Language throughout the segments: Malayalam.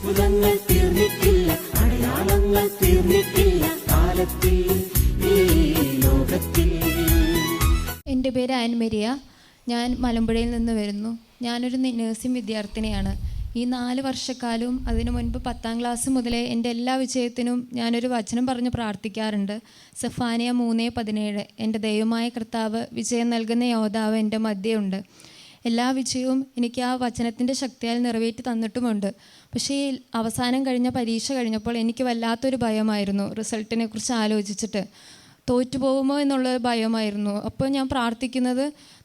അത്ഭുതങ്ങൾ തീർന്നിട്ടില്ല, അടയാളങ്ങൾ തീർന്നിട്ടില്ല കാലത്തിൽ ഈ ലോകത്തിൽ. എൻ്റെ പേര് ആൻമരിയ. ഞാൻ മലമ്പുഴയിൽ നിന്ന് വരുന്നു. ഞാനൊരു നഴ്സിംഗ് വിദ്യാർത്ഥിനിയാണ്. ഈ 4 വർഷക്കാലവും അതിനു മുൻപ് 10ാം ക്ലാസ് മുതലേ എൻ്റെ എല്ലാ വിജയത്തിനും ഞാനൊരു വചനം പറഞ്ഞ് പ്രാർത്ഥിക്കാറുണ്ട്. സെഫാനിയ 3:17, എൻ്റെ ദൈവമായ കർത്താവ് വിജയം നൽകുന്ന യോദ്ധാവ് എൻ്റെ മധ്യയുണ്ട്. എല്ലാ വിജയവും എനിക്ക് ആ വചനത്തിൻ്റെ ശക്തിയാൽ നിറവേറ്റി തന്നിട്ടുമുണ്ട്. പക്ഷേ ഈ അവസാനം കഴിഞ്ഞ പരീക്ഷ കഴിഞ്ഞപ്പോൾ എനിക്ക് വല്ലാത്തൊരു ഭയമായിരുന്നു. റിസൾട്ടിനെ കുറിച്ച് ആലോചിച്ചിട്ട് തോറ്റുപോകുമോ എന്നുള്ളൊരു ഭയമായിരുന്നു. അപ്പോൾ ഞാൻ പ്രാർത്ഥിക്കുന്നത്,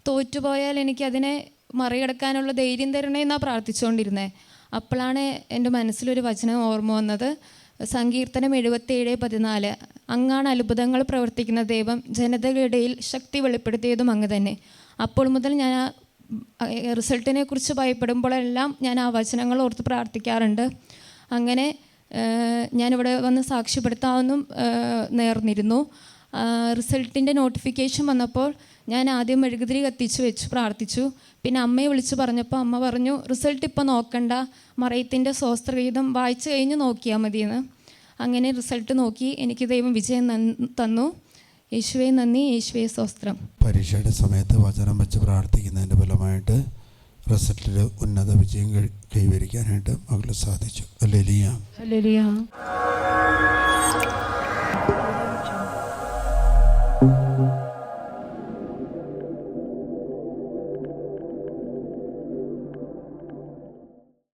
തോറ്റുപോയാൽ എനിക്കതിനെ മറികടക്കാനുള്ള ധൈര്യം തരണേ എന്നാണ് പ്രാർത്ഥിച്ചുകൊണ്ടിരുന്നത്. അപ്പോഴാണ് എൻ്റെ മനസ്സിലൊരു വചനം ഓർമ്മ വന്നത്. സങ്കീർത്തനം 77:14, അങ്ങാണ് അത്ഭുതങ്ങൾ പ്രവർത്തിക്കുന്ന ദൈവം, ജനതകളുടെ ഇടയിൽ ശക്തി വെളിപ്പെടുത്തിയതും അങ്ങ് തന്നെ. അപ്പോൾ മുതൽ ഞാൻ ആ റിസൾട്ടിനെ കുറിച്ച് ഭയപ്പെടുമ്പോഴെല്ലാം ഞാൻ ആ വചനങ്ങൾ ഓർത്ത് പ്രാർത്ഥിക്കാറുണ്ട്. അങ്ങനെ ഞാനിവിടെ വന്ന് സാക്ഷ്യപ്പെടുത്താമെന്നും നേർന്നിരുന്നു. റിസൾട്ടിൻ്റെ നോട്ടിഫിക്കേഷൻ വന്നപ്പോൾ ഞാൻ ആദ്യം മെഴുകുതിരി കത്തിച്ച് വെച്ച് പ്രാർത്ഥിച്ചു. പിന്നെ അമ്മയെ വിളിച്ച് പറഞ്ഞപ്പോൾ അമ്മ പറഞ്ഞു, റിസൾട്ട് ഇപ്പോൾ നോക്കണ്ട, മറിയത്തിൻ്റെ സ്വസ്ത്രഗീതം വായിച്ചു കഴിഞ്ഞ് നോക്കിയാൽ മതിയെന്ന്. അങ്ങനെ റിസൾട്ട് നോക്കി എനിക്ക് ദൈവം വിജയം തന്നു. യേശുവേ നന്ദി, യേശുവേ സ്വസ്ത്രം. പരീക്ഷയുടെ സമയത്ത് വചനം വെച്ച് പ്രാർത്ഥിക്കുന്നതിൻ്റെ ഫലമായിട്ട് റിസൾട്ടിൽ ഉന്നത വിജയം കൈവരിക്കാനായിട്ട് മകൾ സാധിച്ചു. ഹല്ലേലൂയ. ഹല്ലേലൂയ.